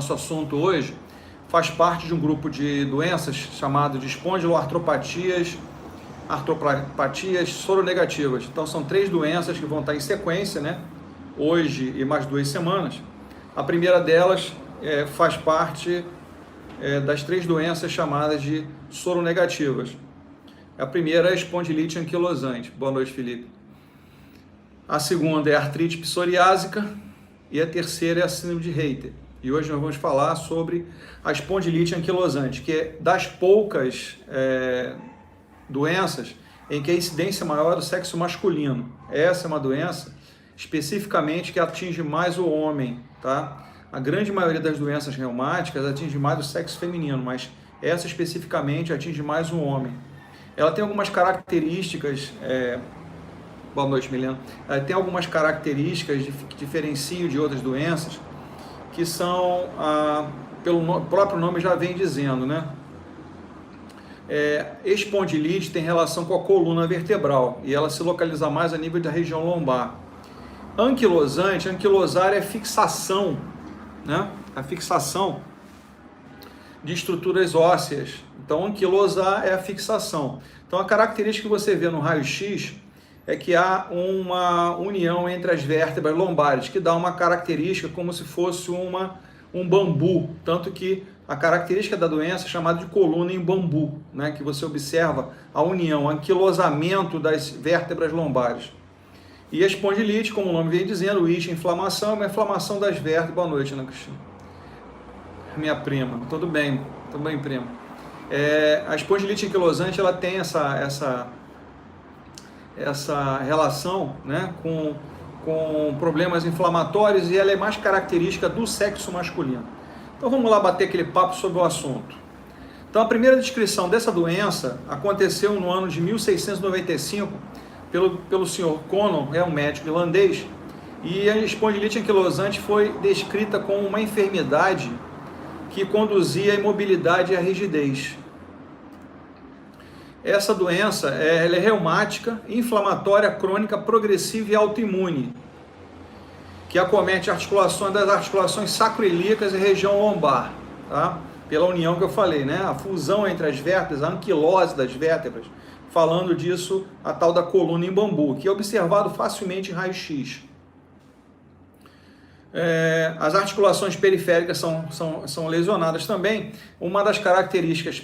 nosso assunto hoje, faz parte de um grupo de doenças chamado de espondiloartropatias, artropatias soronegativas. Então são 3 doenças que vão estar em sequência, né? Hoje e mais 2 semanas. A primeira delas faz parte das 3 doenças chamadas de soronegativas. A primeira é a espondilite anquilosante. Boa noite, Felipe. A segunda é a artrite psoriásica e a terceira é a síndrome de Reiter. E hoje nós vamos falar sobre a espondilite anquilosante, que é das poucas doenças em que a incidência maior é do sexo masculino. Essa é uma doença especificamente que atinge mais o homem, tá? A grande maioria das doenças reumáticas atinge mais o sexo feminino, mas essa especificamente atinge mais o homem. Ela tem algumas características... Boa noite, Milena. Ela tem algumas características que diferenciam de outras doenças, que são, pelo próprio nome já vem dizendo, né? Espondilite tem relação com a coluna vertebral e ela se localiza mais a nível da região lombar. Anquilosante, anquilosar é fixação, né? A fixação de estruturas ósseas. Então, anquilosar é a fixação. Então, a característica que você vê no raio-x é que há uma união entre as vértebras lombares, que dá uma característica como se fosse um bambu, tanto que a característica da doença é chamada de coluna em bambu, né? Que você observa a união, o anquilosamento das vértebras lombares. E a espondilite, como o nome vem dizendo, o is, inflamação, é uma inflamação das vértebras. Boa noite, Ana Cristina. Minha prima, tudo bem, prima. A espondilite anquilosante, ela tem essa relação, né, com problemas inflamatórios, e ela é mais característica do sexo masculino. Então vamos lá bater aquele papo sobre o assunto. Então a primeira descrição dessa doença aconteceu no ano de 1695 pelo Sr. Conon, um médico irlandês, e a espondilite anquilosante foi descrita como uma enfermidade que conduzia à imobilidade e à rigidez. Essa doença ela é reumática, inflamatória, crônica, progressiva e autoimune, que acomete das articulações sacroiliacas e região lombar, tá? Pela união que eu falei, né? A fusão entre as vértebras, a anquilose das vértebras, falando disso, a tal da coluna em bambu, que é observado facilmente em raio-x. As articulações periféricas são lesionadas também. Uma das características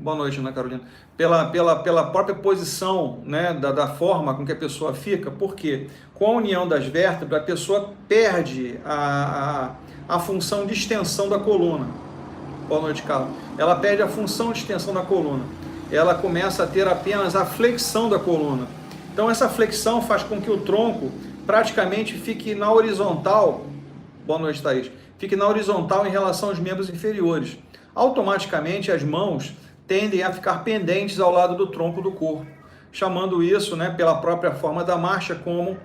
Boa noite, Ana Carolina. Pela própria posição, né, da forma com que a pessoa fica, porque com a união das vértebras, a pessoa perde a função de extensão da coluna. Boa noite, Carlos. Ela perde a função de extensão da coluna. Ela começa a ter apenas a flexão da coluna. Então, essa flexão faz com que o tronco praticamente fique na horizontal. Boa noite, Thaís. Fique na horizontal em relação aos membros inferiores. Automaticamente, as mãos tendem a ficar pendentes ao lado do tronco do corpo, chamando isso, né, pela própria forma da marcha, como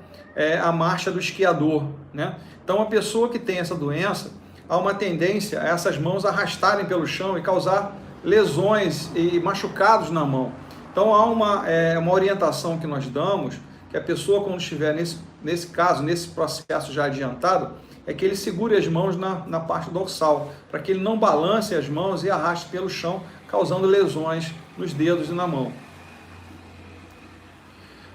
a marcha do esquiador, né? Então, a pessoa que tem essa doença, há uma tendência a essas mãos arrastarem pelo chão e causar lesões e machucados na mão. Então, há uma orientação que nós damos, que a pessoa, quando estiver nesse caso, nesse processo já adiantado, é que ele segure as mãos na parte dorsal, para que ele não balance as mãos e arraste pelo chão, causando lesões nos dedos e na mão.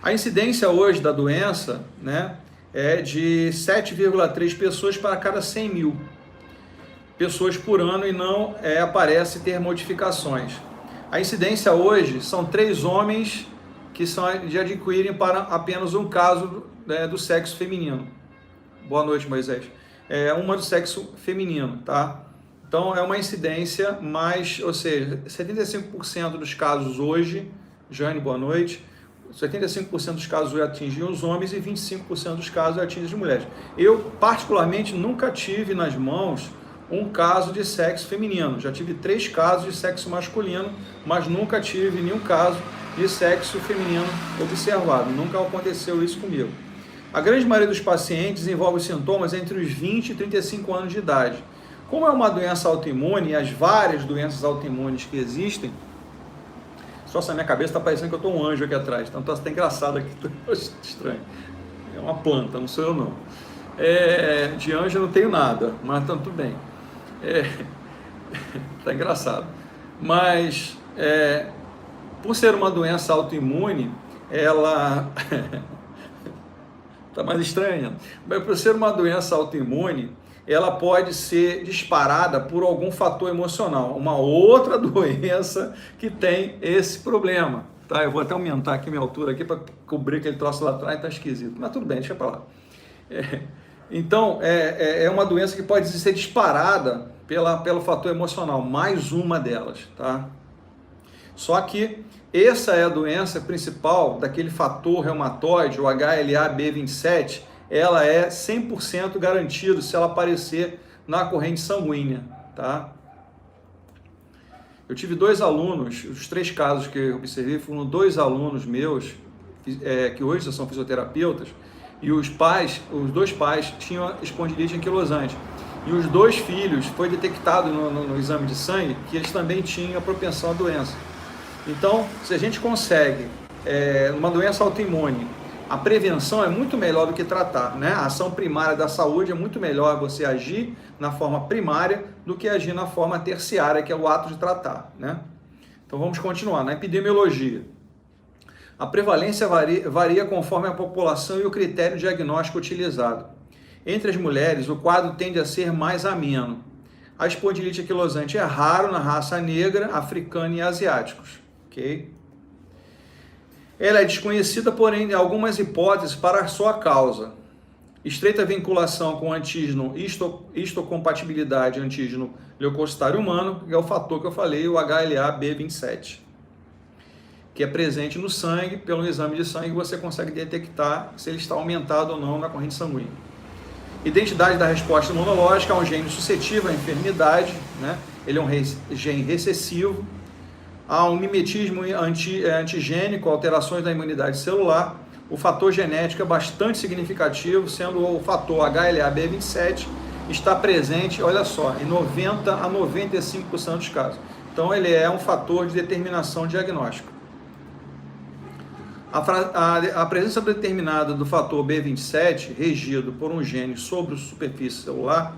A incidência hoje da doença, né, é de 7,3 pessoas para cada 100 mil pessoas por ano, e não aparece ter modificações. A incidência hoje são 3 homens que são de adquirirem para apenas um caso do sexo feminino. Boa noite, Moisés. Uma do sexo feminino, tá? Então, é uma incidência mais, ou seja, 75% dos casos hoje, Jane, boa noite, 75% dos casos hoje atingem os homens e 25% dos casos atingem as mulheres. Eu, particularmente, nunca tive nas mãos um caso de sexo feminino. Já tive 3 casos de sexo masculino, mas nunca tive nenhum caso de sexo feminino observado. Nunca aconteceu isso comigo. A grande maioria dos pacientes desenvolve sintomas entre os 20 e 35 anos de idade. Como é uma doença autoimune, e as várias doenças autoimunes que existem, só se a minha cabeça está parecendo que eu estou um anjo aqui atrás, então está até engraçado aqui, estranho. É uma planta, não sou eu não. De anjo eu não tenho nada, mas então tudo bem. Tá engraçado. Mas, por ser uma doença autoimune, ela... tá mais estranha. Mas por ser uma doença autoimune, ela pode ser disparada por algum fator emocional. Uma outra doença que tem esse problema. Tá? Eu vou até aumentar aqui minha altura aqui para cobrir aquele troço lá atrás, tá esquisito. Mas tudo bem, deixa para lá. Então, é uma doença que pode ser disparada pelo fator emocional, mais uma delas, tá? Só que essa é a doença principal daquele fator reumatoide, o HLA-B27, ela é 100% garantido se ela aparecer na corrente sanguínea, tá? Eu tive 2 alunos, os 3 casos que eu observei foram 2 alunos meus, que hoje já são fisioterapeutas, e os 2 pais tinham espondilite anquilosante. E os 2 filhos, foi detectado no exame de sangue que eles também tinham a propensão à doença. Então, se a gente consegue, uma doença autoimune, a prevenção é muito melhor do que tratar, né? A ação primária da saúde é muito melhor você agir na forma primária do que agir na forma terciária, que é o ato de tratar, né? Então vamos continuar. Na epidemiologia, a prevalência varia conforme a população e o critério diagnóstico utilizado. Entre as mulheres, o quadro tende a ser mais ameno. A espondilite anquilosante é raro na raça negra, africana e asiáticos, ok? Ela é desconhecida, porém, algumas hipóteses para a sua causa. Estreita vinculação com antígeno, histocompatibilidade antígeno leucocitário humano, que é o fator que eu falei, o HLA-B27, que é presente no sangue. Pelo exame de sangue você consegue detectar se ele está aumentado ou não na corrente sanguínea. Identidade da resposta imunológica, é um gene suscetível à enfermidade, né? Ele é um gene recessivo. Há um mimetismo antigênico, alterações da imunidade celular. O fator genético é bastante significativo, sendo o fator HLA-B27 está presente, olha só, em 90 a 95% dos casos. Então ele é um fator de determinação diagnóstica. A presença determinada do fator B27, regido por um gene sobre a superfície celular,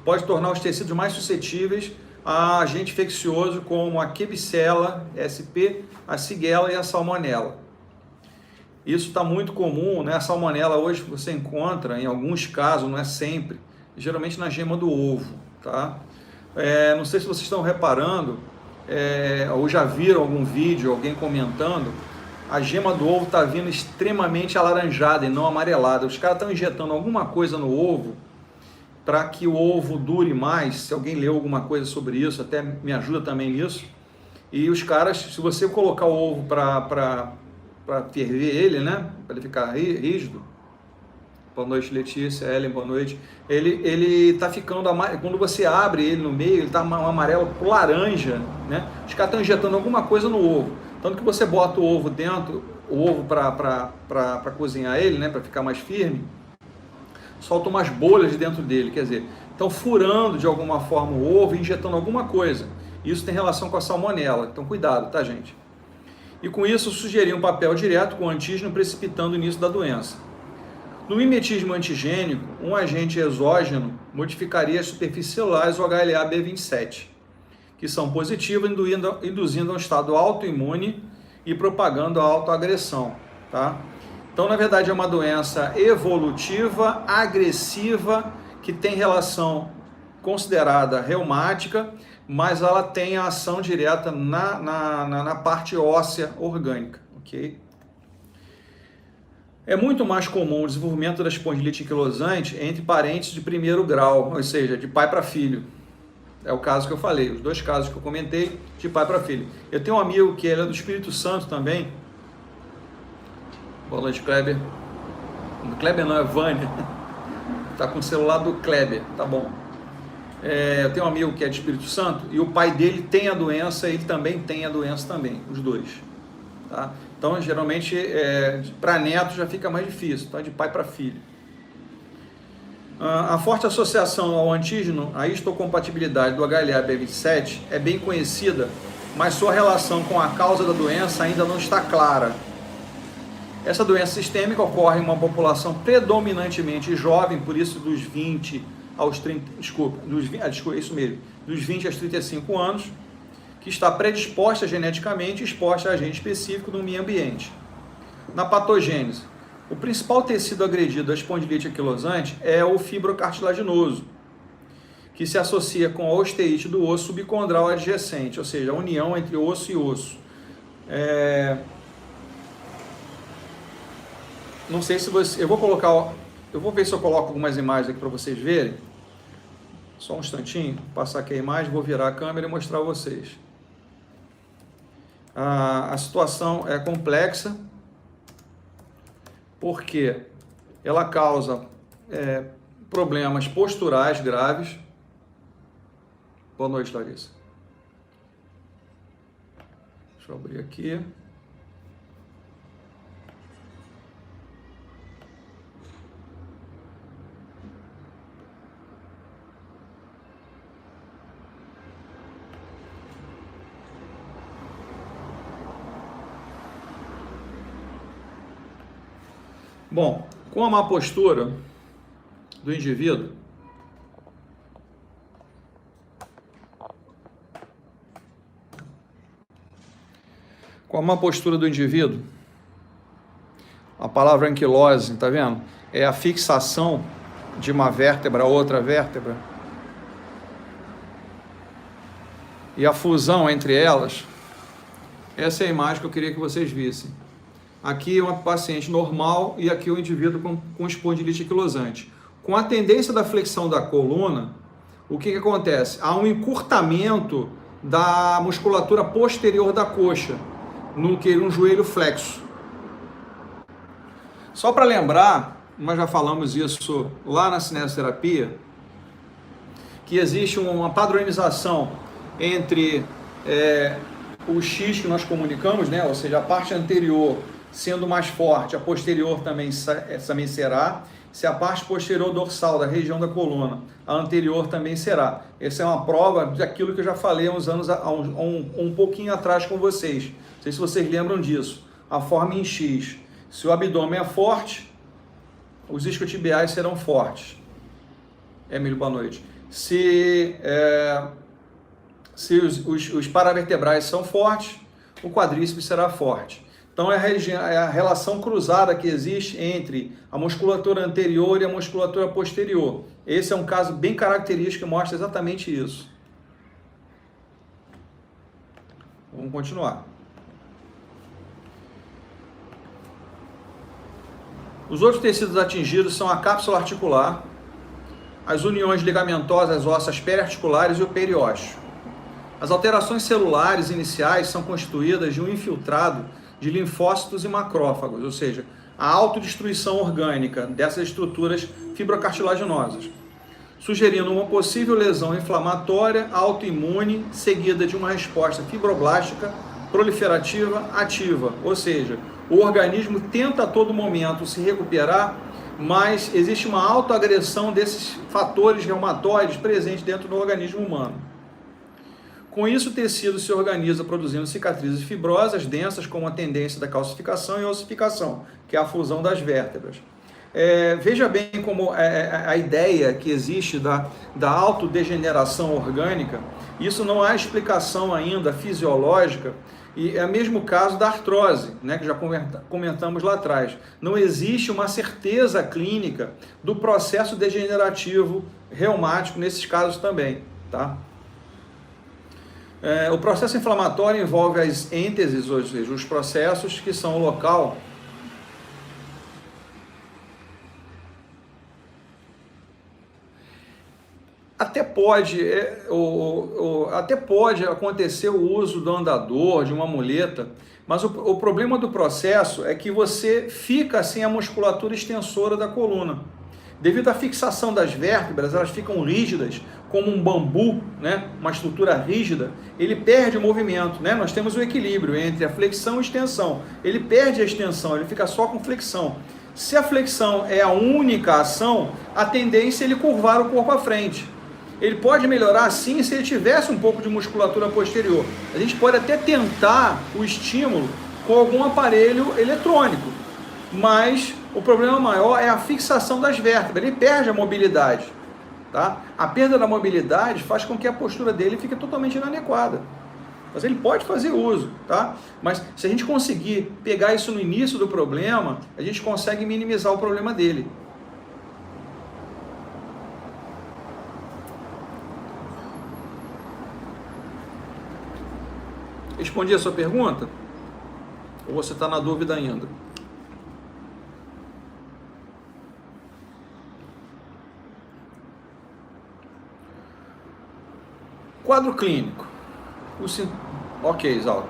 pode tornar os tecidos mais suscetíveis a agente infeccioso como a Klebsiella sp, a Shigella e a Salmonella. Isso está muito comum, né? A Salmonella hoje você encontra, em alguns casos, não é sempre, geralmente na gema do ovo, tá? Não sei se vocês estão reparando, ou já viram algum vídeo, alguém comentando, a gema do ovo está vindo extremamente alaranjada e não amarelada. Os caras estão injetando alguma coisa no ovo para que o ovo dure mais. Se alguém leu alguma coisa sobre isso, até me ajuda também nisso. E os caras, se você colocar o ovo para ferver ele, né, para ele ficar rígido, boa noite Letícia, Ellen, boa noite, ele tá ficando, quando você abre ele no meio, ele tá um amarelo pro laranja, né? Os caras estão injetando alguma coisa no ovo, tanto que você bota o ovo dentro, o ovo para cozinhar ele, né, para ficar mais firme, solta umas bolhas dentro dele, quer dizer, estão furando de alguma forma o ovo e injetando alguma coisa. Isso tem relação com a salmonela, então cuidado, tá, gente? E com isso sugerir um papel direto com o antígeno precipitando o início da doença. No mimetismo antigênico, um agente exógeno modificaria as superfícies celulares, o HLA-B27, que são positivas, induzindo a um estado autoimune e propagando a autoagressão, tá? Então, na verdade, é uma doença evolutiva, agressiva, que tem relação considerada reumática, mas ela tem a ação direta na parte óssea orgânica, ok? É muito mais comum o desenvolvimento da espondilite anquilosante entre parentes de primeiro grau, ou seja, de pai para filho. É o caso que eu falei, os 2 casos que eu comentei, de pai para filho. Eu tenho um amigo que ele é do Espírito Santo também. Boa noite, Kleber. Kleber não, é Vânia. Tá com o celular do Kleber, tá bom. Eu tenho um amigo que é de Espírito Santo e o pai dele tem a doença, ele também tem a doença também, os 2. Tá? Então, geralmente, para neto já fica mais difícil, tá? De pai para filho. A forte associação ao antígeno, a histocompatibilidade do HLA-B27 é bem conhecida, mas sua relação com a causa da doença ainda não está clara. Essa doença sistêmica ocorre em uma população predominantemente jovem, por isso dos 20 aos 30, isso mesmo, dos 20 aos 35 anos, que está predisposta geneticamente e exposta a agente específico no meio ambiente. Na patogênese, o principal tecido agredido da espondilite anquilosante é o fibrocartilaginoso, que se associa com a osteite do osso subcondral adjacente, ou seja, a união entre osso e osso. Não sei se você... Eu vou ver se eu coloco algumas imagens aqui para vocês verem. Só um instantinho, vou passar aqui a imagem, vou virar a câmera e mostrar a vocês. A situação é complexa, porque ela causa problemas posturais graves. Boa noite, Larissa. Deixa eu abrir aqui. Bom, com a má postura do indivíduo, a palavra anquilose, tá vendo? É a fixação de uma vértebra a outra vértebra e a fusão entre elas. Essa é a imagem que eu queria que vocês vissem. Aqui é uma paciente normal e aqui o indivíduo com espondilite anquilosante. Com a tendência da flexão da coluna, o que acontece? Há um encurtamento da musculatura posterior da coxa, no joelho flexo. Só para lembrar, nós já falamos isso lá na cinesioterapia, que existe uma padronização entre o X que nós comunicamos, né? Ou seja, a parte anterior sendo mais forte, a posterior também será. Se a parte posterior dorsal da região da coluna, a anterior também será. Essa é uma prova daquilo que eu já falei há uns anos, um pouquinho atrás com vocês. Não sei se vocês lembram disso. A forma em X. Se o abdômen é forte, os isquiotibiais serão fortes. Emílio, boa noite. Se os paravertebrais são fortes, o quadríceps será forte. Então é a relação cruzada que existe entre a musculatura anterior e a musculatura posterior. Esse é um caso bem característico que mostra exatamente isso. Vamos continuar. Os outros tecidos atingidos são a cápsula articular, as uniões ligamentosas ósseas periarticulares e o periósteo. As alterações celulares iniciais são constituídas de um infiltrado de linfócitos e macrófagos, ou seja, a autodestruição orgânica dessas estruturas fibrocartilaginosas, sugerindo uma possível lesão inflamatória autoimune seguida de uma resposta fibroblástica proliferativa ativa, ou seja, o organismo tenta a todo momento se recuperar, mas existe uma autoagressão desses fatores reumatoides presentes dentro do organismo humano. Com isso, o tecido se organiza produzindo cicatrizes fibrosas, densas, com a tendência da calcificação e ossificação, que é a fusão das vértebras. Veja bem como a ideia que existe da autodegeneração orgânica, isso não há explicação ainda fisiológica, e é o mesmo caso da artrose, né, que já comentamos lá atrás. Não existe uma certeza clínica do processo degenerativo reumático nesses casos também, tá? O processo inflamatório envolve as ênteses, ou seja, os processos que são o local até pode acontecer o uso do andador, de uma muleta, mas o problema do processo é que você fica sem a musculatura extensora da coluna. Devido à fixação das vértebras, elas ficam rígidas, como um bambu, né? Uma estrutura rígida, ele perde o movimento, né? Nós temos o equilíbrio entre a flexão e a extensão. Ele perde a extensão, ele fica só com flexão. Se a flexão é a única ação, a tendência é ele curvar o corpo à frente. Ele pode melhorar sim se ele tivesse um pouco de musculatura posterior. A gente pode até tentar o estímulo com algum aparelho eletrônico, mas o problema maior é a fixação das vértebras, ele perde a mobilidade. tá? A perda da mobilidade faz com que a postura dele fique totalmente inadequada. Mas ele pode fazer uso, tá? Mas se a gente conseguir pegar isso no início do problema, a gente consegue minimizar o problema dele. Respondi a sua pergunta? Ou você está na dúvida ainda? Quadro clínico. Ok, Isaldo.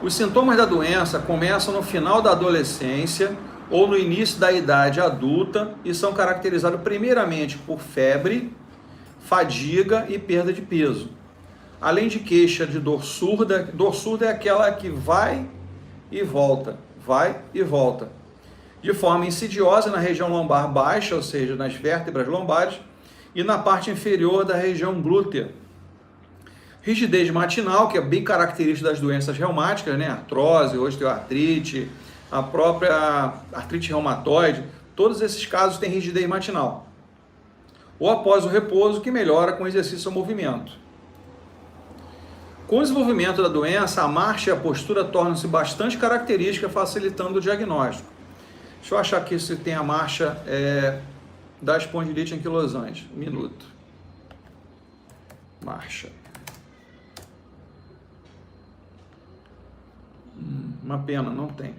Os sintomas da doença começam no final da adolescência ou no início da idade adulta e são caracterizados primeiramente por febre, fadiga e perda de peso. Além de queixa de dor surda é aquela que vai e volta, de forma insidiosa na região lombar baixa, ou seja, nas vértebras lombares, e na parte inferior da região glútea. Rigidez matinal, que é bem característica das doenças reumáticas, né? Artrose, osteoartrite, a própria artrite reumatoide, todos esses casos têm rigidez matinal. Ou após o repouso, que melhora com exercício ou movimento. Com o desenvolvimento da doença, a marcha e a postura tornam-se bastante características, facilitando o diagnóstico. Deixa eu achar aqui se tem a marcha da espondilite anquilosante. Um minuto. Marcha. Uma pena, não tem.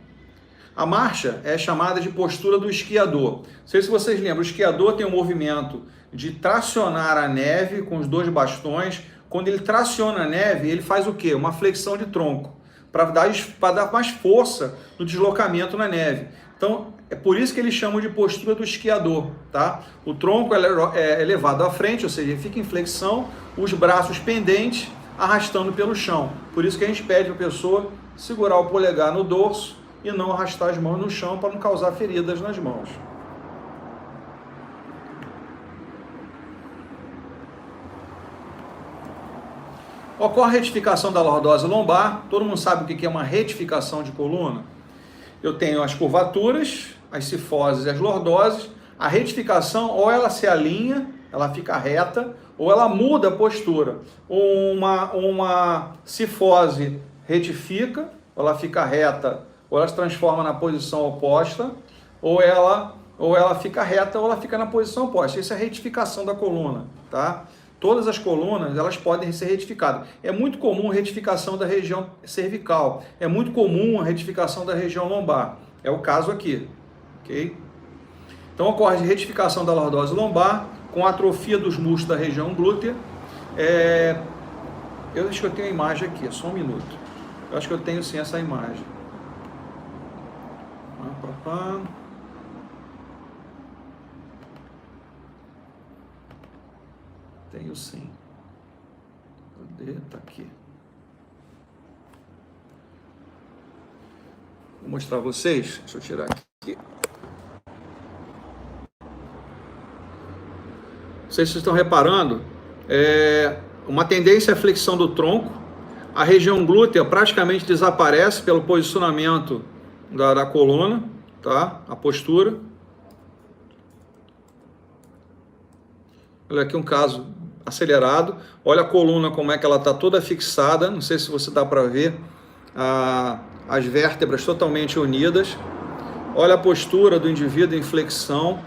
A marcha é chamada de postura do esquiador. Não sei se vocês lembram, o esquiador tem um movimento de tracionar a neve com os dois bastões. Quando ele traciona a neve, ele faz o quê? Uma flexão de tronco, para dar mais força no deslocamento na neve. Então, é por isso que eles chamam de postura do esquiador, tá? O tronco é levado à frente, ou seja, ele fica em flexão, os braços pendentes, arrastando pelo chão. Por isso que a gente pede para a pessoa segurar o polegar no dorso e não arrastar as mãos no chão para não causar feridas nas mãos. Ocorre a retificação da lordose lombar. Todo mundo sabe o que é uma retificação de coluna? Eu tenho as curvaturas, as cifoses e as lordoses. A retificação, ou ela se alinha, ela fica reta, ou ela muda a postura. Uma cifose retifica, ela fica reta, ou ela se transforma na posição oposta, ou ela fica reta, ou ela fica na posição oposta. Isso é a retificação da coluna, tá? Todas as colunas, elas podem ser retificadas. É muito comum a retificação da região cervical. É muito comum a retificação da região lombar. É o caso aqui, ok? Então, ocorre a retificação da lordose lombar com atrofia dos músculos da região glútea. Eu acho que eu tenho a imagem aqui, só um minuto. Eu acho que eu tenho sim essa imagem. Tenho sim. Cadê? Tá aqui. Vou mostrar a vocês. Deixa eu tirar aqui. Não sei se vocês estão reparando. Uma tendência à flexão do tronco. A região glútea praticamente desaparece pelo posicionamento da coluna, tá? A postura. Olha aqui um caso acelerado. Olha a coluna como é que ela está toda fixada. Não sei se você dá para ver as vértebras totalmente unidas. Olha a postura do indivíduo em flexão.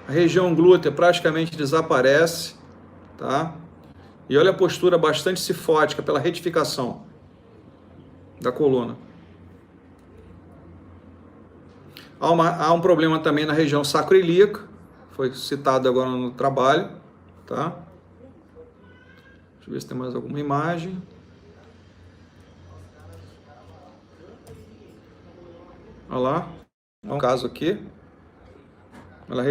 A região glútea praticamente desaparece, tá? E olha a postura bastante cifótica pela retificação da coluna. Há um problema também na região sacroiliaca, foi citado agora no trabalho, tá? Deixa eu ver se tem mais alguma imagem. Olha lá, é um caso aqui. Olha a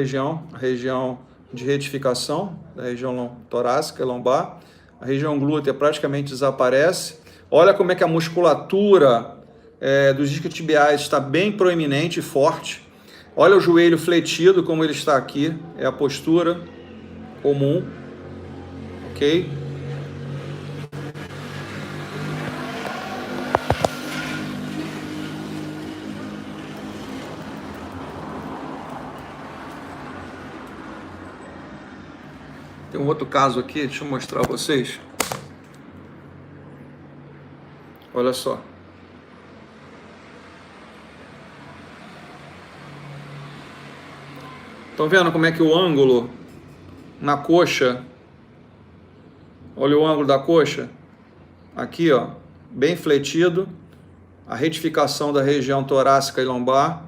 região de retificação da região torácica, lombar. A região glútea praticamente desaparece. Olha como é que a musculatura dos isquiotibiais está bem proeminente e forte. Olha o joelho fletido como ele está aqui. É a postura comum. Ok? Tem um outro caso aqui, deixa eu mostrar a vocês. Olha só. Estão vendo como é que o ângulo na coxa, olha o ângulo da coxa, aqui ó, bem fletido, a retificação da região torácica e lombar,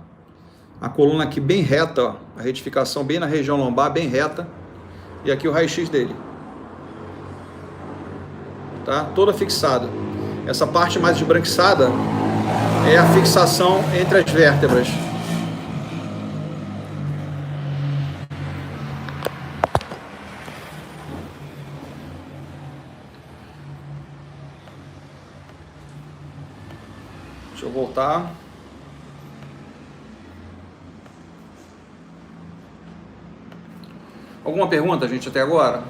a coluna aqui bem reta, ó, a retificação bem na região lombar, bem reta, e aqui o raio-x dele, tá? Toda fixada. Essa parte mais esbranquiçada é a fixação entre as vértebras. Deixa eu voltar. Alguma pergunta, gente, até agora?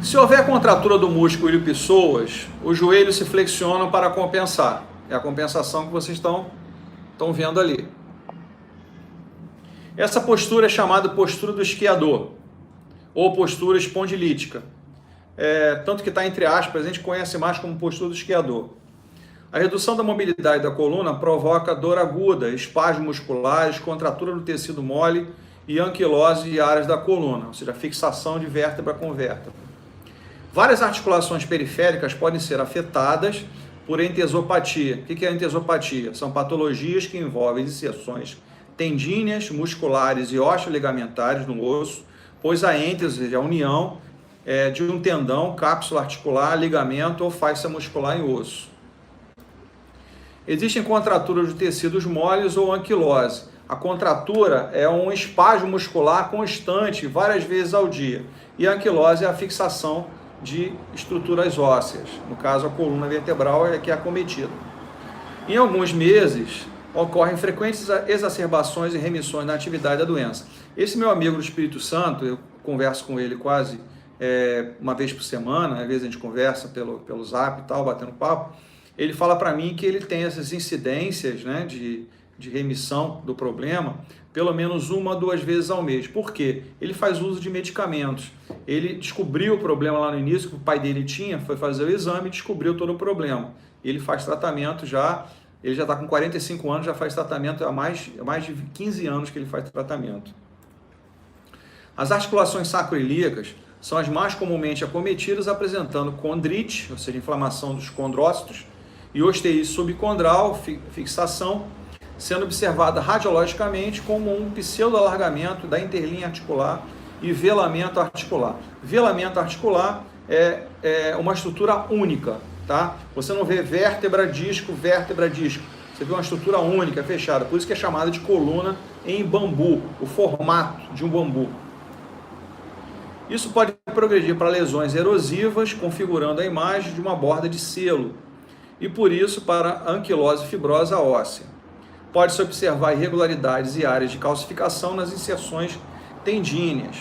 Se houver contratura do músculo ilho-pessoas, os joelhos se flexionam para compensar. É a compensação que vocês estão vendo ali. Essa postura é chamada postura do esquiador, ou postura espondilítica. Tanto que está entre aspas, a gente conhece mais como postura do esquiador. A redução da mobilidade da coluna provoca dor aguda, espasmos musculares, contratura do tecido mole e anquilose de áreas da coluna, ou seja, fixação de vértebra com vértebra. Várias articulações periféricas podem ser afetadas por entesopatia. O que é entesopatia? São patologias que envolvem inserções tendíneas, musculares e osteoligamentares no osso, pois a êntese, ou seja, a união de um tendão, cápsula articular, ligamento ou fáscia muscular em osso. Existem contraturas de tecidos moles ou anquilose. A contratura é um espasmo muscular constante, várias vezes ao dia. E a anquilose é a fixação de estruturas ósseas. No caso, a coluna vertebral é que é acometida. Em alguns meses, ocorrem frequentes exacerbações e remissões na atividade da doença. Esse meu amigo do Espírito Santo, eu converso com ele quase uma vez por semana, às vezes a gente conversa pelo zap e tal, batendo papo. Ele fala para mim que ele tem essas incidências, né, de remissão do problema, pelo menos 1 a 2 vezes ao mês. Por quê? Ele faz uso de medicamentos. Ele descobriu o problema lá no início, que o pai dele tinha, foi fazer o exame e descobriu todo o problema. Ele faz tratamento ele já está com 45 anos, já faz tratamento há mais de 15 anos que ele faz tratamento. As articulações sacroiliacas são as mais comumente acometidas, apresentando condrite, ou seja, inflamação dos condrócitos, e osteite subcondral, fixação, sendo observada radiologicamente como um pseudo-alargamento da interlinha articular e velamento articular. Velamento articular é uma estrutura única, tá? Você não vê vértebra, disco, você vê uma estrutura única, fechada, por isso que é chamada de coluna em bambu, o formato de um bambu. Isso pode progredir para lesões erosivas, configurando a imagem de uma borda de selo, e por isso para anquilose fibrosa óssea. Pode-se observar irregularidades e áreas de calcificação nas inserções tendíneas.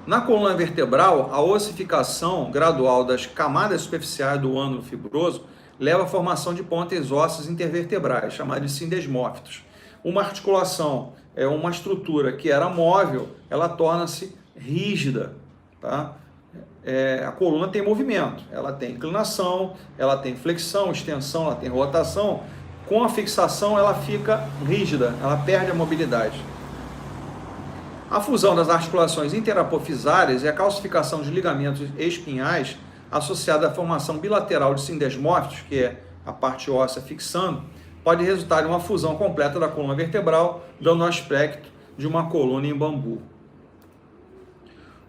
Na coluna vertebral, a ossificação gradual das camadas superficiais do ânulo fibroso leva à formação de pontas ósseas intervertebrais, chamadas de sindesmófitos. Uma articulação, uma estrutura que era móvel, ela torna-se rígida, tá? A coluna tem movimento, ela tem inclinação, ela tem flexão, extensão, ela tem rotação. Com a fixação ela fica rígida, ela perde a mobilidade. A fusão das articulações interapofisárias e a calcificação de ligamentos espinhais, associada à formação bilateral de sindesmófitos, que é a parte óssea fixando, pode resultar em uma fusão completa da coluna vertebral, dando o aspecto de uma coluna em bambu.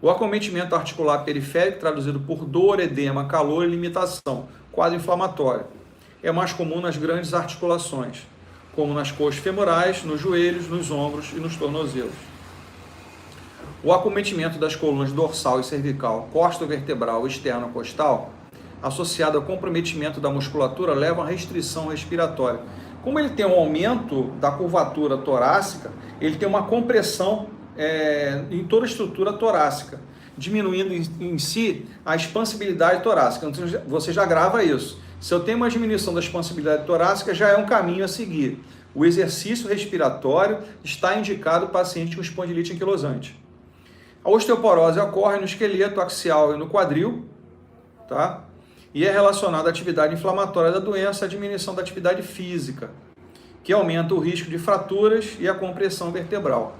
O acometimento articular periférico, traduzido por dor, edema, calor e limitação, quadro inflamatório, é mais comum nas grandes articulações, como nas coxas femorais, nos joelhos, nos ombros e nos tornozelos. O acometimento das colunas dorsal e cervical, costo-vertebral e externo-costal, associado ao comprometimento da musculatura, leva a restrição respiratória. Como ele tem um aumento da curvatura torácica, ele tem uma compressão em toda a estrutura torácica, diminuindo em si a expansibilidade torácica. Então, você já grava isso. Se eu tenho uma diminuição da expansibilidade torácica, já é um caminho a seguir. O exercício respiratório está indicado para paciente com espondilite anquilosante. A osteoporose ocorre no esqueleto axial e no quadril, tá? E é relacionada à atividade inflamatória da doença, à diminuição da atividade física, que aumenta o risco de fraturas e a compressão vertebral.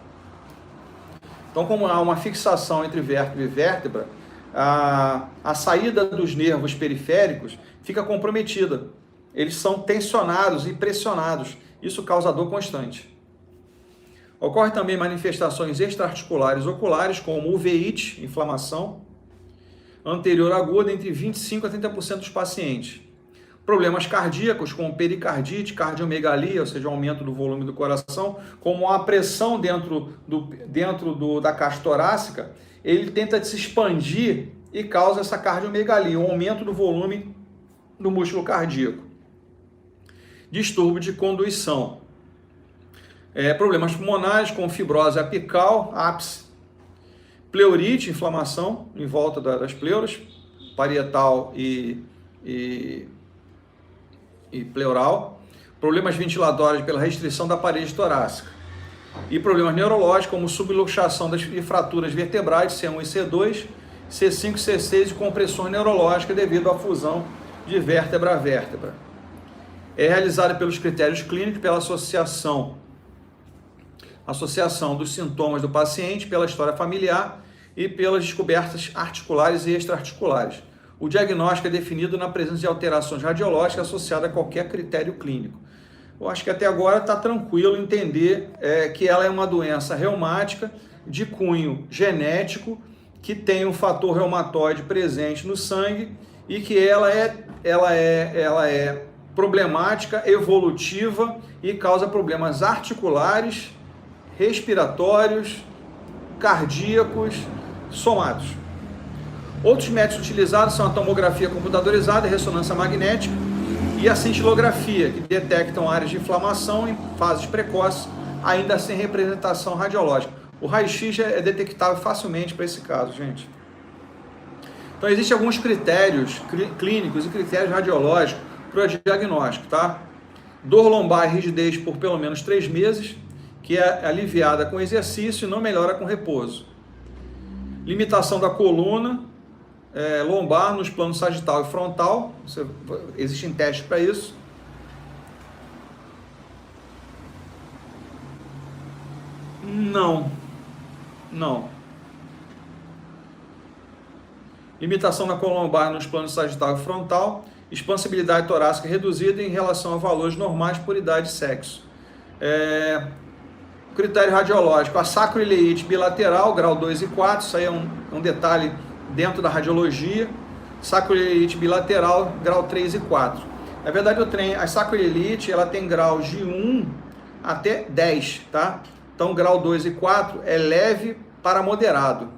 Então, como há uma fixação entre vértebra e vértebra, a saída dos nervos periféricos fica comprometida. Eles são tensionados e pressionados. Isso causa dor constante. Ocorre também manifestações extraarticulares oculares, como uveíte, inflamação anterior aguda entre 25% a 30% dos pacientes. Problemas cardíacos, como pericardite, cardiomegalia, ou seja, aumento do volume do coração, como a pressão dentro da caixa torácica, ele tenta se expandir e causa essa cardiomegalia, um aumento do volume do músculo cardíaco. Distúrbio de condução. Problemas pulmonares, como fibrose apical, ápice. Pleurite, inflamação em volta das pleuras, parietal e pleural. Problemas ventilatórios pela restrição da parede torácica. E problemas neurológicos, como subluxação e fraturas vertebrais, C1 e C2, C5 e C6 e compressões neurológicas devido à fusão de vértebra a vértebra. É realizada pelos critérios clínicos, pela associação dos sintomas do paciente, pela história familiar e pelas descobertas articulares e extraarticulares. O diagnóstico é definido na presença de alterações radiológicas associadas a qualquer critério clínico. Eu acho que até agora está tranquilo entender que ela é uma doença reumática de cunho genético, que tem um fator reumatoide presente no sangue e que ela é problemática, evolutiva e causa problemas articulares, respiratórios, cardíacos, somados. Outros métodos utilizados são a tomografia computadorizada, a ressonância magnética e a cintilografia, que detectam áreas de inflamação em fases precoces, ainda sem representação radiológica. O raio-x é detectável facilmente para esse caso, gente. Então, existem alguns critérios clínicos e critérios radiológicos para o diagnóstico, tá? Dor lombar e rigidez por pelo menos 3 meses, que é aliviada com exercício e não melhora com repouso. Limitação da coluna lombar nos planos sagital e frontal, existem testes para isso. Não. Limitação da coluna lombar nos planos sagital e frontal, expansibilidade torácica reduzida em relação a valores normais por idade e sexo. Critério radiológico, a sacroileite bilateral, grau 2 e 4, isso aí é um detalhe dentro da radiologia. Sacroileite bilateral, grau 3 e 4. Na verdade, a sacroileite, ela tem graus de 1 até 10, tá? Então, grau 2 e 4 é leve para moderado.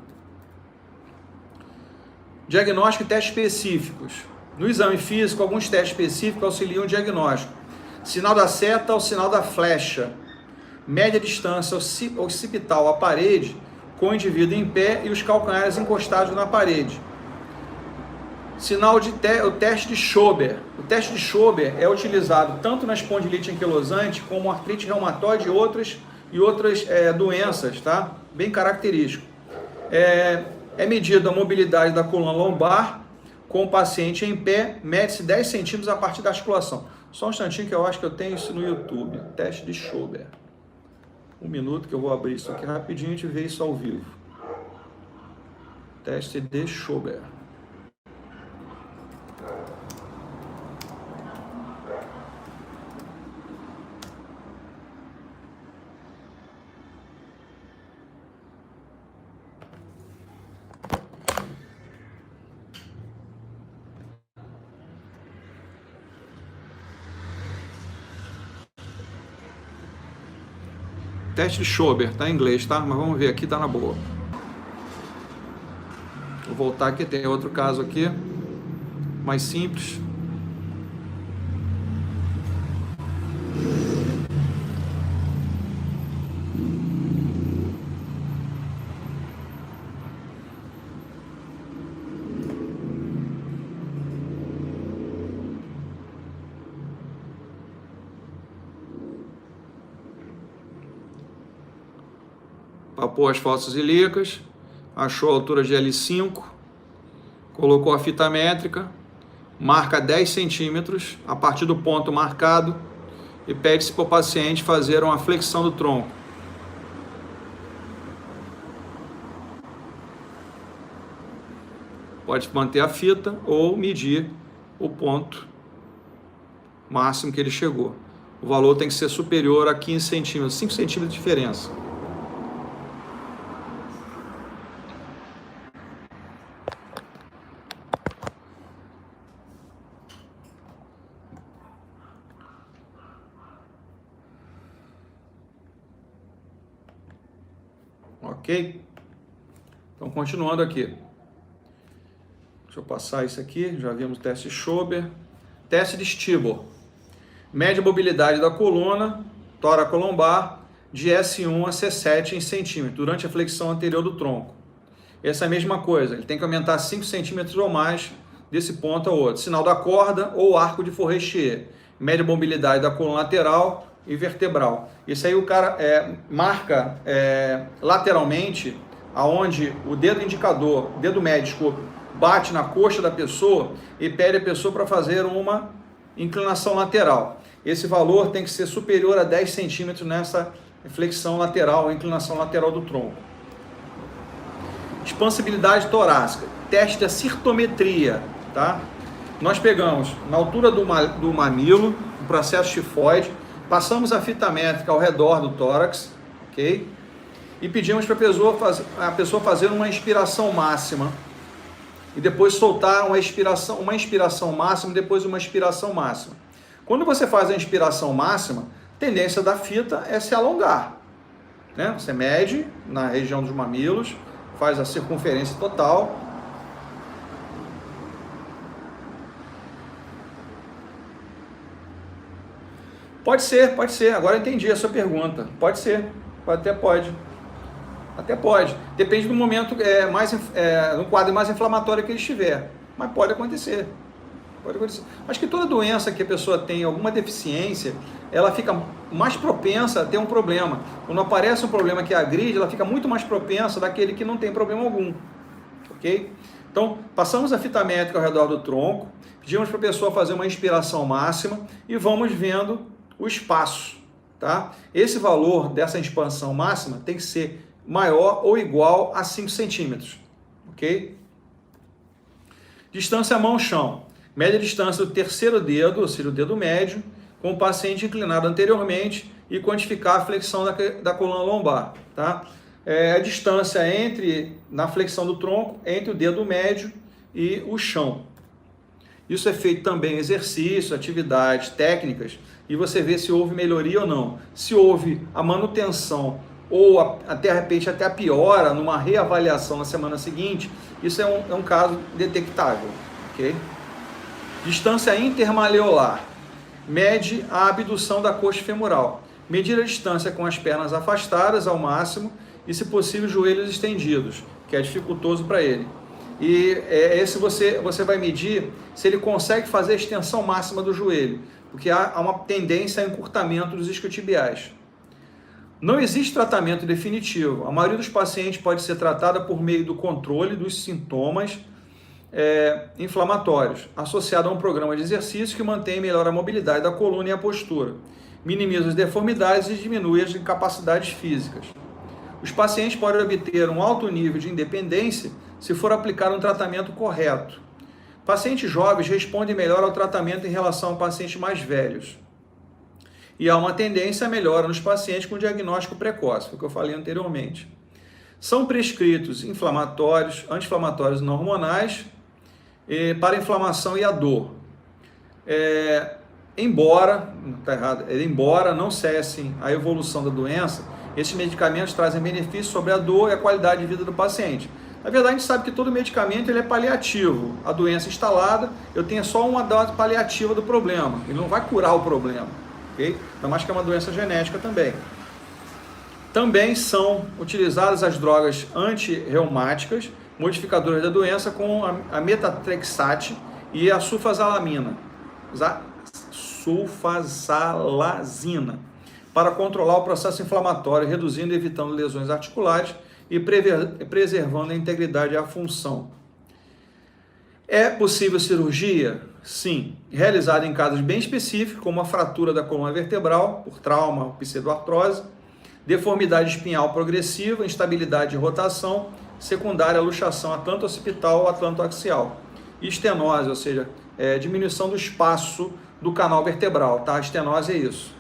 Diagnóstico e testes específicos. No exame físico, alguns testes específicos auxiliam o diagnóstico. Sinal da seta ou sinal da flecha. Média distância occipital à parede, com o indivíduo em pé e os calcanhares encostados na parede. O teste de Schober. O teste de Schober é utilizado tanto na espondilite anquilosante como artrite reumatoide e outras doenças, tá? Bem característico. É medida a mobilidade da coluna lombar com o paciente em pé, mede-se 10 centímetros a partir da articulação. Só um instantinho que eu acho que eu tenho isso no YouTube. Teste de Schober. 1 minuto que eu vou abrir isso aqui rapidinho e a gente vê isso ao vivo. Teste de Schober. Teste de Schober, tá em inglês, tá? Mas vamos ver aqui, tá na boa. Vou voltar aqui, tem outro caso aqui, mais simples. Papou as fossas ilíacas, achou a altura de L5, colocou a fita métrica, marca 10 centímetros a partir do ponto marcado e pede-se para o paciente fazer uma flexão do tronco. Pode manter a fita ou medir o ponto máximo que ele chegou. O valor tem que ser superior a 15 centímetros, 5 centímetros de diferença. Ok? Então, continuando aqui. Deixa eu passar isso aqui. Já vimos o teste Schober. Teste de Stibor. Mede a mobilidade da coluna tóraco-lombar de S1 a C7 em centímetros durante a flexão anterior do tronco. Essa é a mesma coisa. Ele tem que aumentar 5 centímetros ou mais desse ponto ao outro. Sinal da corda ou arco de Forestier. Mede a mobilidade da coluna lateral e vertebral. Isso aí o cara marca lateralmente, aonde o dedo indicador, dedo médio, desculpa, bate na coxa da pessoa e pede a pessoa para fazer uma inclinação lateral. Esse valor tem que ser superior a 10 centímetros nessa flexão lateral, inclinação lateral do tronco. Expansibilidade torácica, teste da cirtometria, tá? Nós pegamos na altura do mamilo, o processo tifoide, passamos a fita métrica ao redor do tórax, ok? E pedimos para a pessoa fazer uma inspiração máxima e depois soltar uma inspiração máxima e depois uma expiração máxima. Quando você faz a inspiração máxima, a tendência da fita é se alongar, né? Você mede na região dos mamilos, faz a circunferência total. Pode ser. Agora eu entendi a sua pergunta. Pode ser, até pode. Depende do momento, no quadro mais inflamatório que ele estiver. Mas pode acontecer. Mas que toda doença que a pessoa tem alguma deficiência, ela fica mais propensa a ter um problema. Quando aparece um problema que agride, ela fica muito mais propensa daquele que não tem problema algum. Ok? Então, passamos a fita métrica ao redor do tronco, pedimos para a pessoa fazer uma inspiração máxima e vamos vendo o espaço, tá? Esse valor dessa expansão máxima tem que ser maior ou igual a 5 centímetros, ok? Distância mão-chão. Mede a distância do terceiro dedo, ou seja, o dedo médio, com o paciente inclinado anteriormente e quantificar a flexão da coluna lombar, tá? A distância na flexão do tronco, entre o dedo médio e o chão. Isso é feito também em exercícios, atividades, técnicas, e você vê se houve melhoria ou não. Se houve a manutenção ou até de repente até a piora numa reavaliação na semana seguinte, isso é um caso detectável, ok? Distância intermaleolar. Mede a abdução da coxa femoral. Medir a distância com as pernas afastadas ao máximo e, se possível, joelhos estendidos, que é dificultoso para ele. E esse você vai medir se ele consegue fazer a extensão máxima do joelho, porque há uma tendência a encurtamento dos isquiotibiais. Não existe tratamento definitivo. A maioria dos pacientes pode ser tratada por meio do controle dos sintomas inflamatórios, associado a um programa de exercício que mantém e melhora a mobilidade da coluna e a postura, minimiza as deformidades e diminui as incapacidades físicas. Os pacientes podem obter um alto nível de independência se for aplicado um tratamento correto. Pacientes jovens respondem melhor ao tratamento em relação a pacientes mais velhos. E há uma tendência a melhora nos pacientes com diagnóstico precoce, foi o que eu falei anteriormente. São prescritos anti-inflamatórios não hormonais para a inflamação e a dor. Embora não cessem a evolução da doença, esses medicamentos trazem benefícios sobre a dor e a qualidade de vida do paciente. Na verdade, a gente sabe que todo medicamento ele é paliativo. A doença instalada, eu tenho só uma dose paliativa do problema. Ele não vai curar o problema, ok? Ainda mais que é uma doença genética também. Também são utilizadas as drogas antirreumáticas, modificadoras da doença, com a metatrexate e a sulfasalazina, para controlar o processo inflamatório, reduzindo e evitando lesões articulares e preservando a integridade e a função. É possível cirurgia? Sim, realizada em casos bem específicos, como a fratura da coluna vertebral, por trauma ou pseudoartrose, deformidade espinhal progressiva, instabilidade de rotação, secundária à luxação atlanto-occipital ou atlanto-axial. E estenose, ou seja, diminuição do espaço do canal vertebral, tá? A estenose é isso.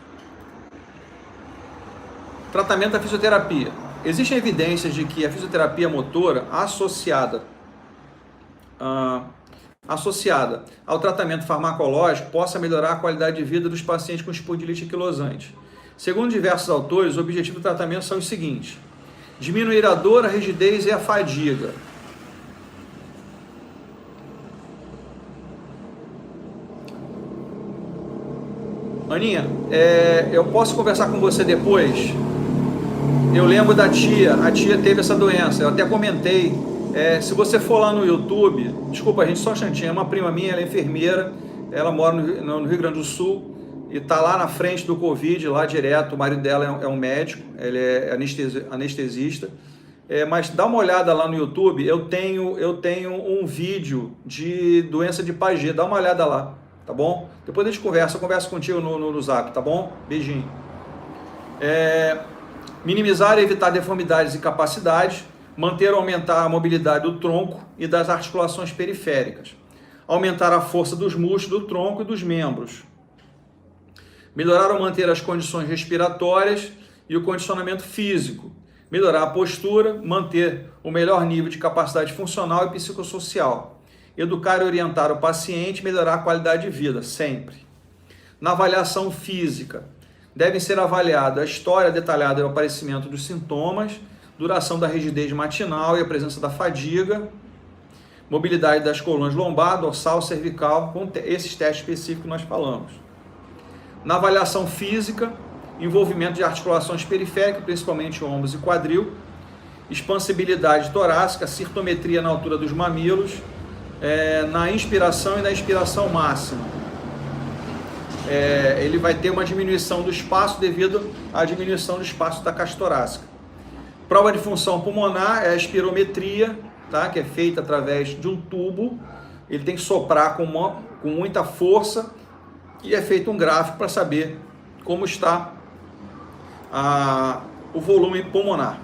Tratamento da fisioterapia. Existem evidências de que a fisioterapia motora associada ao tratamento farmacológico possa melhorar a qualidade de vida dos pacientes com espondilite anquilosante. Segundo diversos autores, o objetivo do tratamento são os seguintes: diminuir a dor, a rigidez e a fadiga. Aninha, eu posso conversar com você depois? Eu lembro da tia, a tia teve essa doença, eu até comentei. Se você for lá no YouTube, desculpa gente, só um instantinho, é uma prima minha, ela é enfermeira, ela mora no Rio Grande do Sul e está lá na frente do Covid, lá direto. O marido dela é um médico, ele é anestesista. Mas dá uma olhada lá no YouTube, eu tenho um vídeo de doença de Paget, dá uma olhada lá, tá bom? Depois a gente conversa, eu converso contigo no Zap, tá bom? Beijinho. Minimizar e evitar deformidades e incapacidades, manter ou aumentar a mobilidade do tronco e das articulações periféricas, aumentar a força dos músculos do tronco e dos membros, melhorar ou manter as condições respiratórias e o condicionamento físico, melhorar a postura, manter o melhor nível de capacidade funcional e psicossocial, educar e orientar o paciente, melhorar a qualidade de vida, sempre. Na avaliação física, devem ser avaliadas a história detalhada do aparecimento dos sintomas, duração da rigidez matinal e a presença da fadiga, mobilidade das colunas lombar, dorsal, cervical, com esses testes específicos que nós falamos. Na avaliação física, envolvimento de articulações periféricas, principalmente ombros e quadril, expansibilidade torácica, cirtometria na altura dos mamilos, na inspiração e na expiração máxima. Ele vai ter uma diminuição do espaço devido à diminuição do espaço da caixa torácica. Prova de função pulmonar é a espirometria, tá? Que é feita através de um tubo. Ele tem que soprar com muita força e é feito um gráfico para saber como está o volume pulmonar.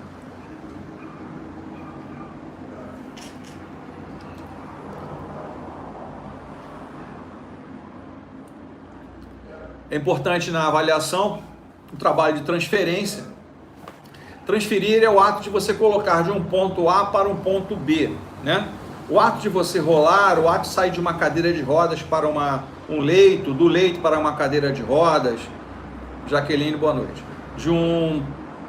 É importante na avaliação o trabalho de transferência. Transferir é o ato de você colocar de um ponto A para um ponto B, né? O ato de você rolar, o ato de sair de uma cadeira de rodas para um leito, do leito para uma cadeira de rodas. Jaqueline, boa noite.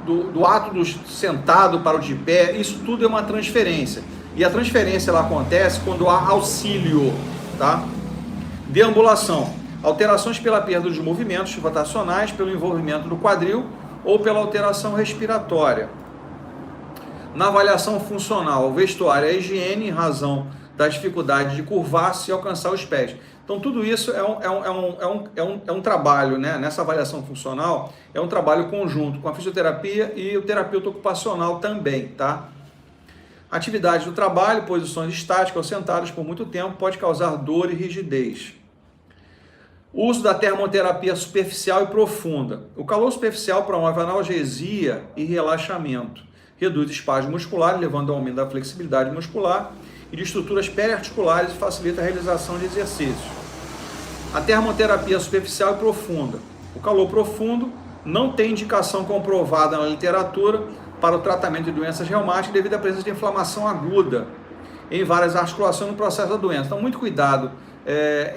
Do ato do sentado para o de pé, isso tudo é uma transferência. E a transferência ela acontece quando há auxílio, tá? Deambulação. Alterações pela perda dos movimentos rotacionais, pelo envolvimento do quadril ou pela alteração respiratória. Na avaliação funcional, o vestuário é a higiene em razão da dificuldade de curvar-se e alcançar os pés. Então tudo isso é um trabalho, né? Nessa avaliação funcional, é um trabalho conjunto com a fisioterapia e o terapeuta ocupacional também, tá? Atividade do trabalho, posições estáticas ou sentadas por muito tempo pode causar dor e rigidez. O uso da termoterapia superficial e profunda. O calor superficial promove analgesia e relaxamento. Reduz espasmo muscular, levando ao aumento da flexibilidade muscular e de estruturas periarticulares e facilita a realização de exercícios. A termoterapia superficial e profunda. O calor profundo não tem indicação comprovada na literatura para o tratamento de doenças reumáticas devido à presença de inflamação aguda em várias articulações no processo da doença. Então, muito cuidado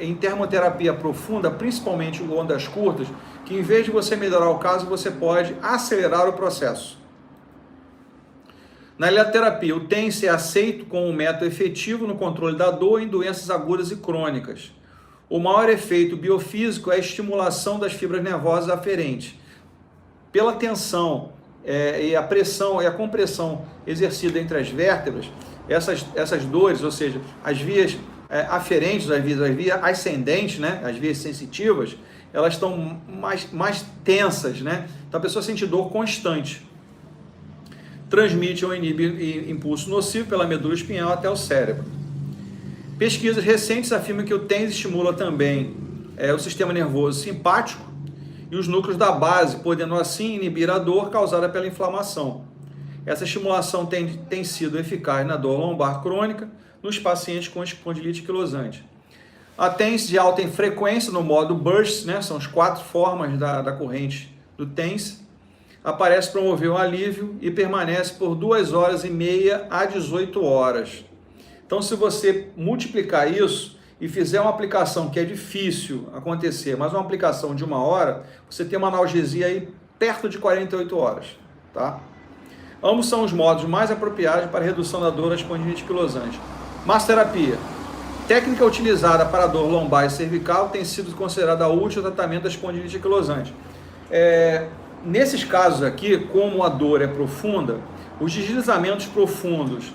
em termoterapia profunda, principalmente em ondas curtas, que em vez de você melhorar o caso, você pode acelerar o processo. Na eletroterapia, o TENS é aceito como um método efetivo no controle da dor em doenças agudas e crônicas. O maior efeito biofísico é a estimulação das fibras nervosas aferentes. Pela tensão e a pressão e a compressão exercida entre as vértebras, essas dores, ou seja, as vias aferentes, as vias ascendentes, né, as vias sensitivas, elas estão mais tensas, né? Então a pessoa sente dor constante. transmite ou inibe impulso nocivo pela medula espinhal até o cérebro. Pesquisas recentes afirmam que o TENS estimula também o sistema nervoso simpático e os núcleos da base, podendo assim inibir a dor causada pela inflamação. Essa estimulação tem sido eficaz na dor lombar crônica nos pacientes com espondilite anquilosante. A TENS de alta frequência no modo burst, né, são as 4 formas da corrente do TENS, aparece promover o alívio e permanece por 2 horas e meia a 18 horas. Então, se você multiplicar isso e fizer uma aplicação que é difícil acontecer, mas uma aplicação de 1 hora, você tem uma analgesia aí perto de 48 horas, tá? Ambos são os modos mais apropriados para a redução da dor da espondilite anquilosante. Massoterapia. Técnica utilizada para a dor lombar e cervical tem sido considerada útil no tratamento da espondilite anquilosante. Nesses casos aqui, como a dor é profunda, os deslizamentos profundos,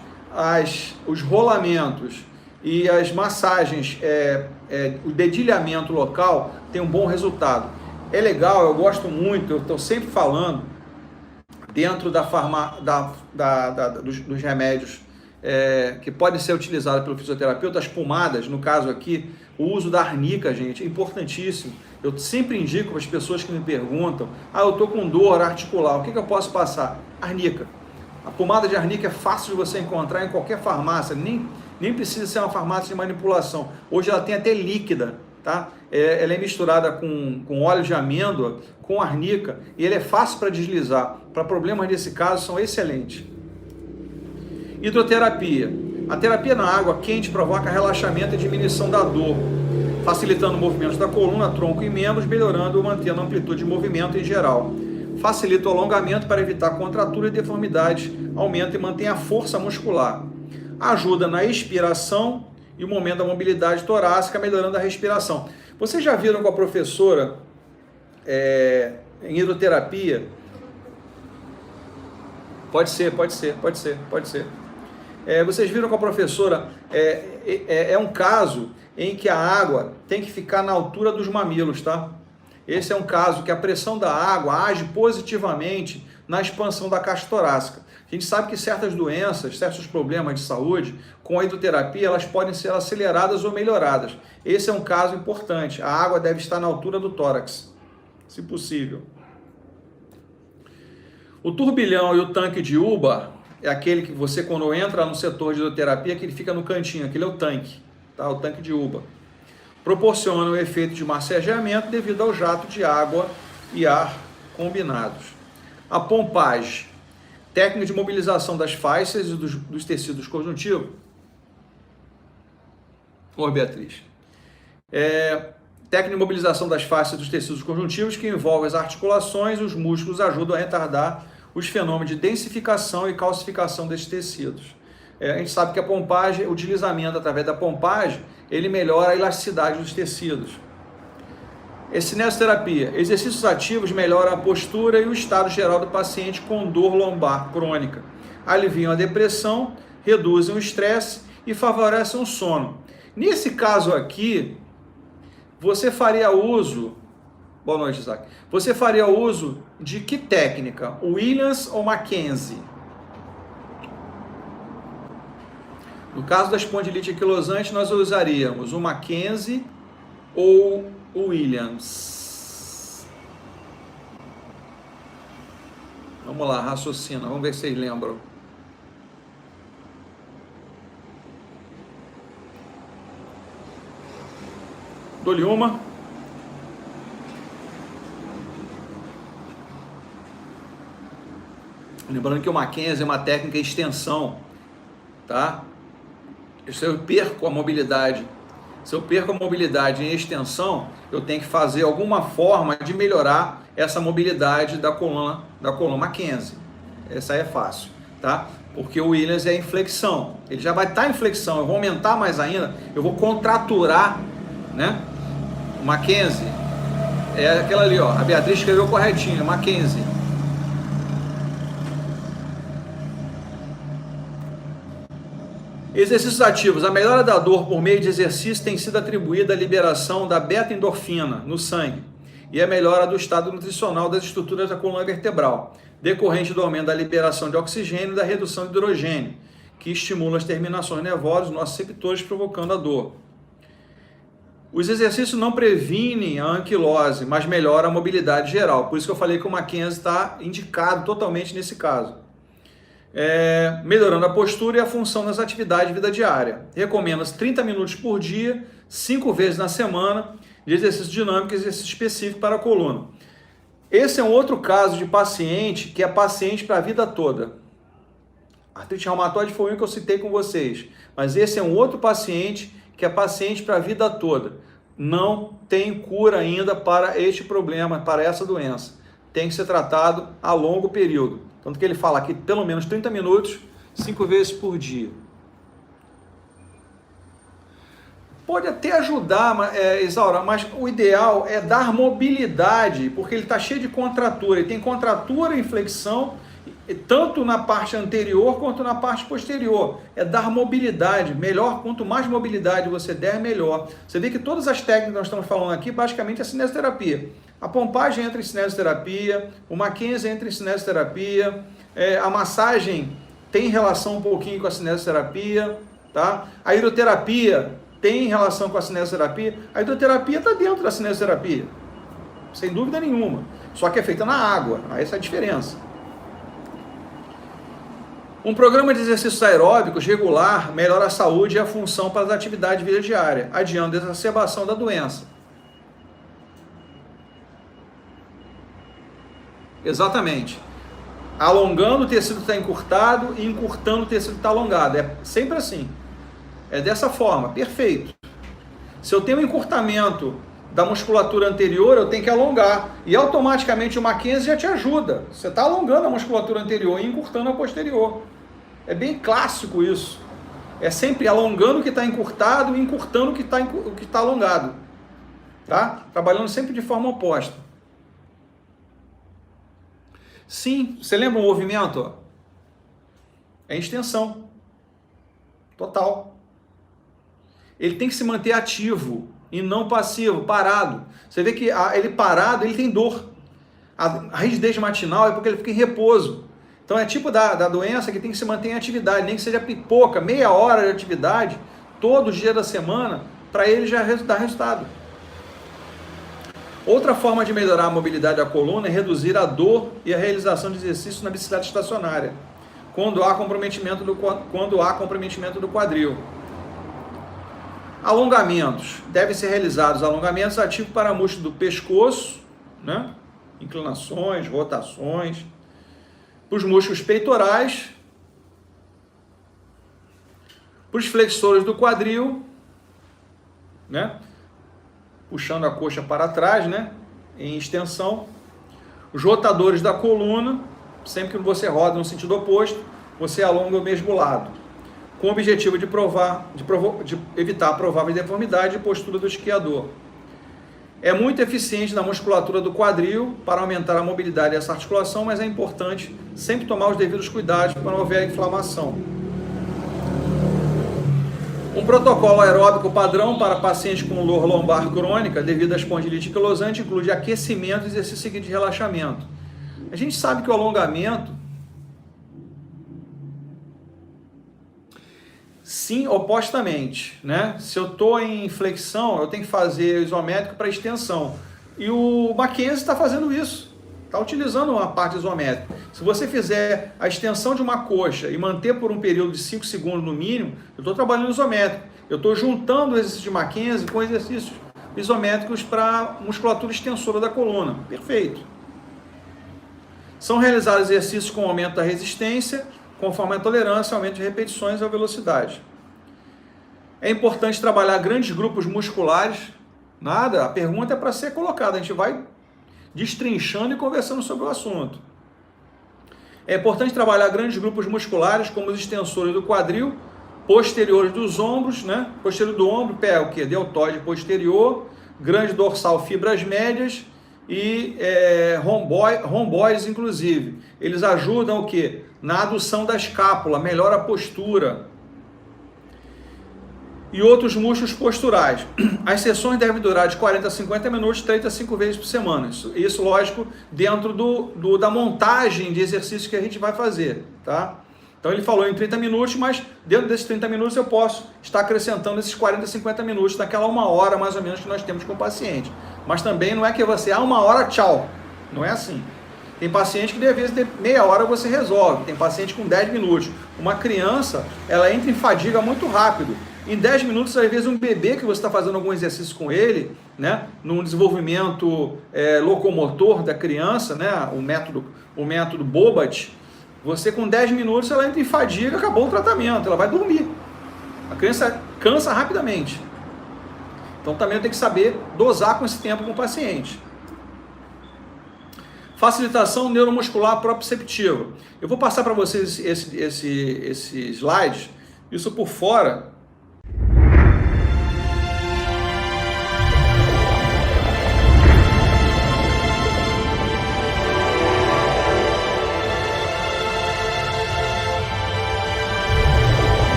os rolamentos e as massagens, o dedilhamento local tem um bom resultado. É legal, eu gosto muito, eu estou sempre falando, dentro dos remédios que podem ser utilizados pelo fisioterapeuta, as pomadas, no caso aqui, o uso da arnica, gente, é importantíssimo. Eu sempre indico para as pessoas que me perguntam, eu estou com dor articular, o que eu posso passar? Arnica. A pomada de arnica é fácil de você encontrar em qualquer farmácia, nem precisa ser uma farmácia de manipulação. Hoje ela tem até líquida, tá? Ela é misturada com óleo de amêndoa, com arnica, e ele é fácil para deslizar. Para problemas nesse caso, são excelentes. Hidroterapia. A terapia na água quente provoca relaxamento e diminuição da dor, facilitando movimentos da coluna, tronco e membros, melhorando ou mantendo a amplitude de movimento em geral. Facilita o alongamento para evitar contratura e deformidades, aumenta e mantém a força muscular. Ajuda na expiração e o momento da mobilidade torácica, melhorando a respiração. Vocês já viram com a professora em hidroterapia? Pode ser. Vocês viram com a professora, é um caso em que a água tem que ficar na altura dos mamilos, tá? Esse é um caso que a pressão da água age positivamente na expansão da caixa torácica. A gente sabe que certas doenças, certos problemas de saúde, com a hidroterapia, elas podem ser aceleradas ou melhoradas. Esse é um caso importante. A água deve estar na altura do tórax, se possível. O turbilhão e o tanque de Uber é aquele que você, quando entra no setor de hidroterapia, que ele fica no cantinho, aquele é o tanque, tá? O tanque de Uber. Proporciona o efeito de massageamento devido ao jato de água e ar combinados. A pompagem, técnica de mobilização das fáscias e dos tecidos conjuntivos. Oi, Beatriz. Técnica de mobilização das fáscias e dos tecidos conjuntivos que envolve as articulações e os músculos, ajudam a retardar os fenômenos de densificação e calcificação desses tecidos. A gente sabe que a pompagem, o deslizamento através da pompagem, ele melhora a elasticidade dos tecidos. Cinesioterapia. Exercícios ativos melhoram a postura e o estado geral do paciente com dor lombar crônica. Aliviam a depressão, reduzem o estresse e favorecem o sono. Nesse caso aqui, você faria uso... Boa noite, Isaac. Você faria uso de que técnica? Williams ou Mackenzie? No caso da espondilite anquilosante, nós usaríamos o Mackenzie ou o Williams. Vamos lá, raciocina. Vamos ver se vocês lembram. Dou-lhe uma. Lembrando que o Mackenzie é uma técnica de extensão, tá? Se eu perco a mobilidade, em extensão, eu tenho que fazer alguma forma de melhorar essa mobilidade da coluna Mackenzie. Essa aí é fácil, tá? Porque o Williams é em flexão. Ele já vai estar em flexão, eu vou aumentar mais ainda, eu vou contraturar, né? O Mackenzie é aquela ali, ó. A Beatriz escreveu corretinho, Mackenzie. Exercícios ativos. A melhora da dor por meio de exercício tem sido atribuída à liberação da beta-endorfina no sangue e a melhora do estado nutricional das estruturas da coluna vertebral. decorrente do aumento da liberação de oxigênio e da redução de hidrogênio, que estimula as terminações nervosas, nossos receptores, provocando a dor. Os exercícios não previnem a anquilose, mas melhoram a mobilidade geral. Por isso que eu falei que o Mackenzie está indicado totalmente nesse caso. Melhorando a postura e a função das atividades de vida diária. Recomenda-se 30 minutos por dia, 5 vezes na semana, de exercício dinâmico e exercício específico para a coluna. Esse é um outro caso de paciente que é paciente para a vida toda. A artrite reumatoide foi um que eu citei com vocês, mas esse é um outro paciente que é paciente para a vida toda. Não tem cura ainda para este problema, para essa doença. Tem que ser tratado a longo período. Tanto que ele fala aqui pelo menos 30 minutos, 5 vezes por dia. Pode até ajudar, Isaura, mas o ideal é dar mobilidade, porque ele está cheio de contratura. Ele tem contratura e inflexão, tanto na parte anterior quanto na parte posterior. É dar mobilidade. Melhor, quanto mais mobilidade você der, melhor. Você vê que todas as técnicas que nós estamos falando aqui, basicamente é cinesioterapia. A pompagem entra em cinesioterapia, o Mackenzie entra em cinesioterapia, a massagem tem relação um pouquinho com a cinesioterapia, tá? A hidroterapia tem relação com a cinesioterapia. A hidroterapia está dentro da cinesioterapia, sem dúvida nenhuma. Só que é feita na água, essa é a diferença. Um programa de exercícios aeróbicos regular melhora a saúde e a função para as atividades de vida diária, adiando a exacerbação da doença. Exatamente. Alongando o tecido está encurtado e encurtando o tecido está alongado. É sempre assim. É dessa forma, perfeito. Se eu tenho um encurtamento da musculatura anterior, eu tenho que alongar. E automaticamente o Mackenzie já te ajuda. Você está alongando a musculatura anterior e encurtando a posterior. É bem clássico isso. É sempre alongando o que está encurtado e encurtando o que está alongado. Tá? Trabalhando sempre de forma oposta. Sim, você lembra o movimento? É extensão. Total. Ele tem que se manter ativo e não passivo, parado. Você vê que ele parado, ele tem dor. A rigidez matinal é porque ele fica em repouso. Então é tipo da doença que tem que se manter em atividade, nem que seja pipoca, meia hora de atividade, todos os dias da semana, para ele já dar resultado. Outra forma de melhorar a mobilidade da coluna é reduzir a dor e a realização de exercícios na bicicleta estacionária, quando há comprometimento do quadril. Alongamentos. Devem ser realizados alongamentos ativos para músculo do pescoço, né? Inclinações, rotações. Para os músculos peitorais. Para os flexores do quadril, né? Puxando a coxa para trás, né? Em extensão. Os rotadores da coluna. Sempre que você roda no sentido oposto, você alonga o mesmo lado, com o objetivo de evitar a provável deformidade e postura do esquiador. É muito eficiente na musculatura do quadril para aumentar a mobilidade dessa articulação, mas é importante sempre tomar os devidos cuidados para não haver inflamação. Um protocolo aeróbico padrão para pacientes com dor lombar crônica devido à espondilite anquilosante inclui aquecimento e exercício seguido de relaxamento. A gente sabe que o alongamento, sim, opostamente, né? Se eu estou em flexão, eu tenho que fazer isométrico para extensão. E o Mackenzie está fazendo isso, está utilizando uma parte isométrica. Se você fizer a extensão de uma coxa e manter por um período de 5 segundos no mínimo, eu estou trabalhando isométrico. Eu estou juntando o exercício de Mackenzie com exercícios isométricos para musculatura extensora da coluna. Perfeito. São realizados exercícios com aumento da resistência, conforme a tolerância, aumento de repetições ou velocidade. É importante trabalhar grandes grupos musculares. Nada, a pergunta é para ser colocada, a gente vai destrinchando e conversando sobre o assunto. É importante trabalhar grandes grupos musculares, como os extensores do quadril, posteriores dos ombros, né? Posterior do ombro, pé, o que? Deltoide posterior, grande dorsal, fibras médias e romboides, inclusive. Eles ajudam o que? Na adução da escápula, melhora a postura. e outros músculos posturais. As sessões devem durar de 40 a 50 minutos, 3 a 5 vezes por semana. Isso lógico, dentro da montagem de exercícios que a gente vai fazer, tá? Então ele falou em 30 minutos, mas dentro desses 30 minutos eu posso estar acrescentando esses 40, 50 minutos naquela 1 hora mais ou menos que nós temos com o paciente. Mas também não é que você, 1 hora, tchau. Não é assim. Tem paciente que, de vez em meia hora, você resolve. Tem paciente com 10 minutos. Uma criança, ela entra em fadiga muito rápido. Em 10 minutos, às vezes, um bebê que você está fazendo algum exercício com ele, né, num desenvolvimento locomotor da criança, né, o método Bobat, você com 10 minutos, ela entra em fadiga, acabou o tratamento, ela vai dormir. A criança cansa rapidamente. Então, também eu tenho que saber dosar com esse tempo com o paciente. Facilitação neuromuscular proprioceptiva. Eu vou passar para vocês esse slide. Isso por fora